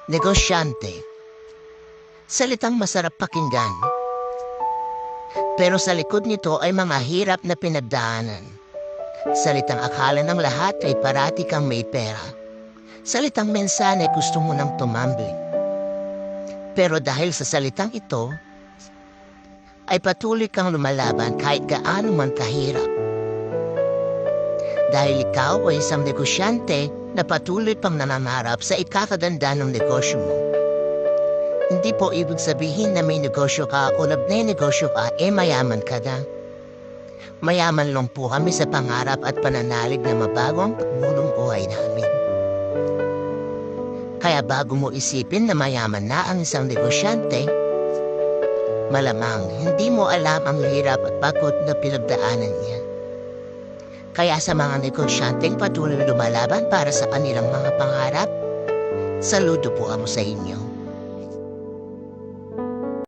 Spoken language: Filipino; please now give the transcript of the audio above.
Negosyante. Salitang masarap pakinggan. Pero sa likod nito ay mga hirap na pinagdaanan. Salitang akala ng lahat ay parati kang may pera. Salitang mensahe gusto mo nang tumambling. Pero dahil sa salitang ito, ay patuloy kang lumalaban kahit gaano man kahirap. Dahil ikaw ay isang negosyante na patuloy pang nanangarap sa ikakaganda ng negosyo mo. Hindi po ibig sabihin na may negosyo ka o nagne-negosyo ka, mayaman ka na. Mayaman lang po kami sa pangarap at pananalig na mabagong pagmulong buhay namin. Kaya bago mo isipin na mayaman na ang isang negosyante, malamang hindi mo alam ang hirap at pagod na pinagdaanan niya. Kaya sa mga negosyanteng patuloy lumalaban para sa kanilang mga pangarap, saludo po ako sa inyo.